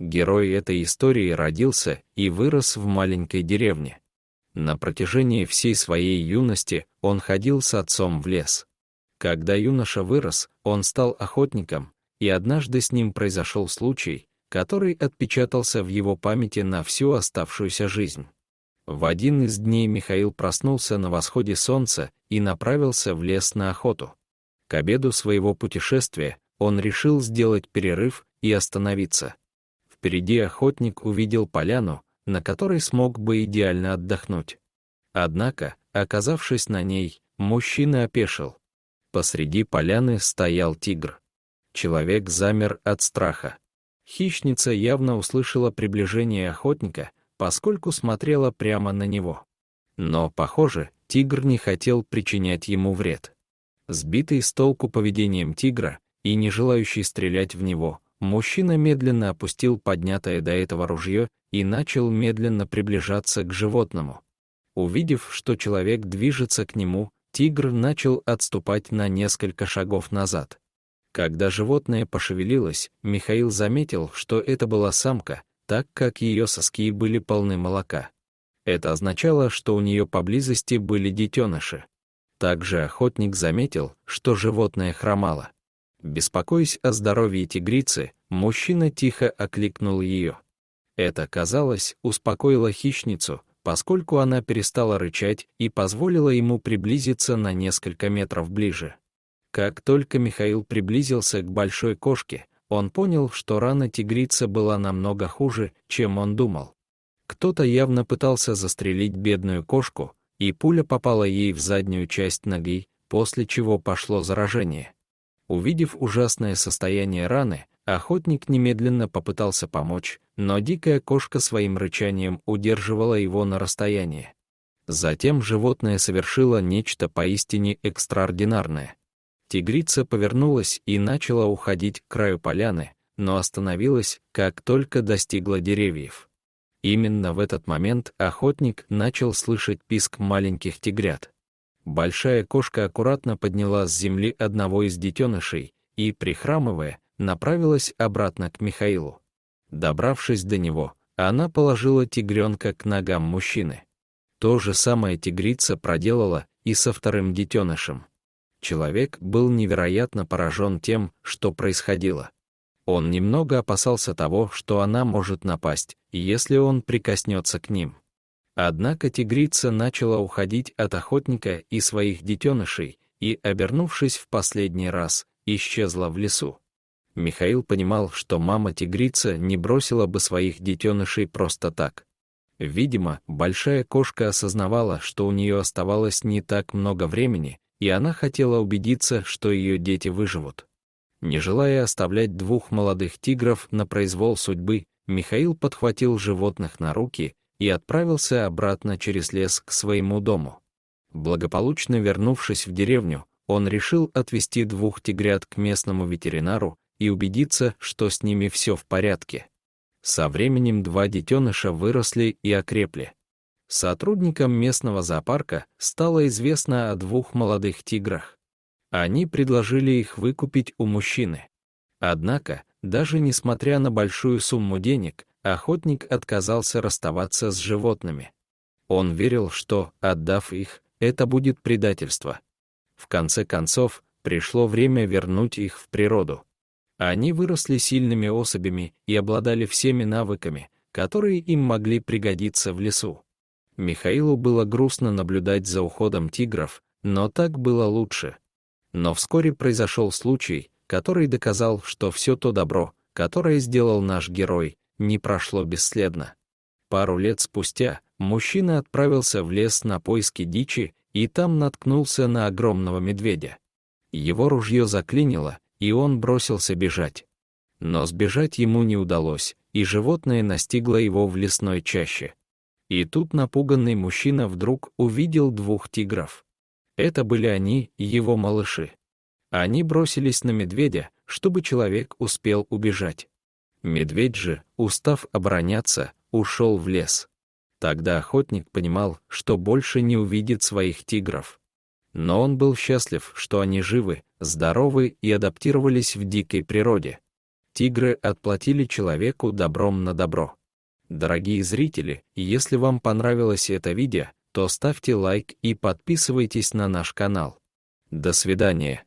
Герой этой истории родился и вырос в маленькой деревне. На протяжении всей своей юности он ходил с отцом в лес. Когда юноша вырос, он стал охотником, и однажды с ним произошел случай, который отпечатался в его памяти на всю оставшуюся жизнь. В один из дней Михаил проснулся на восходе солнца и направился в лес на охоту. К обеду своего путешествия он решил сделать перерыв и остановиться. Впереди охотник увидел поляну, на которой смог бы идеально отдохнуть. Однако, оказавшись на ней, мужчина опешил. Посреди поляны стоял тигр. Человек замер от страха. Хищница явно услышала приближение охотника, поскольку смотрела прямо на него. Но, похоже, тигр не хотел причинять ему вред. Сбитый с толку поведением тигра и не желающий стрелять в него, мужчина медленно опустил поднятое до этого ружье и начал медленно приближаться к животному. Увидев, что человек движется к нему, тигр начал отступать на несколько шагов назад. Когда животное пошевелилось, Михаил заметил, что это была самка, так как ее соски были полны молока. Это означало, что у нее поблизости были детеныши. Также охотник заметил, что животное хромало. Беспокоясь о здоровье тигрицы, мужчина тихо окликнул ее. Это, казалось, успокоило хищницу, поскольку она перестала рычать и позволила ему приблизиться на несколько метров ближе. Как только Михаил приблизился к большой кошке, он понял, что рана тигрицы была намного хуже, чем он думал. Кто-то явно пытался застрелить бедную кошку, и пуля попала ей в заднюю часть ноги, после чего пошло заражение. Увидев ужасное состояние раны, охотник немедленно попытался помочь, но дикая кошка своим рычанием удерживала его на расстоянии. Затем животное совершило нечто поистине экстраординарное. Тигрица повернулась и начала уходить к краю поляны, но остановилась, как только достигла деревьев. Именно в этот момент охотник начал слышать писк маленьких тигрят. Большая кошка аккуратно подняла с земли одного из детенышей и, прихрамывая, направилась обратно к Михаилу. Добравшись до него, она положила тигренка к ногам мужчины. То же самое тигрица проделала и со вторым детенышем. Человек был невероятно поражен тем, что происходило. Он немного опасался того, что она может напасть, если он прикоснется к ним. Однако тигрица начала уходить от охотника и своих детенышей и, обернувшись в последний раз, исчезла в лесу. Михаил понимал, что мама-тигрица не бросила бы своих детенышей просто так. Видимо, большая кошка осознавала, что у нее оставалось не так много времени, и она хотела убедиться, что ее дети выживут. Не желая оставлять двух молодых тигров на произвол судьбы, Михаил подхватил животных на руки и отправился обратно через лес к своему дому. Благополучно вернувшись в деревню, он решил отвезти двух тигрят к местному ветеринару и убедиться, что с ними все в порядке. Со временем два детеныша выросли и окрепли. Сотрудникам местного зоопарка стало известно о двух молодых тиграх. Они предложили их выкупить у мужчины. Однако, даже несмотря на большую сумму денег, охотник отказался расставаться с животными. Он верил, что, отдав их, это будет предательство. В конце концов, пришло время вернуть их в природу. Они выросли сильными особями и обладали всеми навыками, которые им могли пригодиться в лесу. Михаилу было грустно наблюдать за уходом тигров, но так было лучше. Но вскоре произошел случай, который доказал, что все то добро, которое сделал наш герой, не прошло бесследно. Пару лет спустя мужчина отправился в лес на поиски дичи и там наткнулся на огромного медведя. Его ружье заклинило, и он бросился бежать. Но сбежать ему не удалось, и животное настигло его в лесной чаще. И тут напуганный мужчина вдруг увидел двух тигров. Это были они, его малыши. Они бросились на медведя, чтобы человек успел убежать. Медведь же, устав обороняться, ушел в лес. Тогда охотник понимал, что больше не увидит своих тигров. Но он был счастлив, что они живы, здоровы и адаптировались в дикой природе. Тигры отплатили человеку добром на добро. Дорогие зрители, если вам понравилось это видео, то ставьте лайк и подписывайтесь на наш канал. До свидания.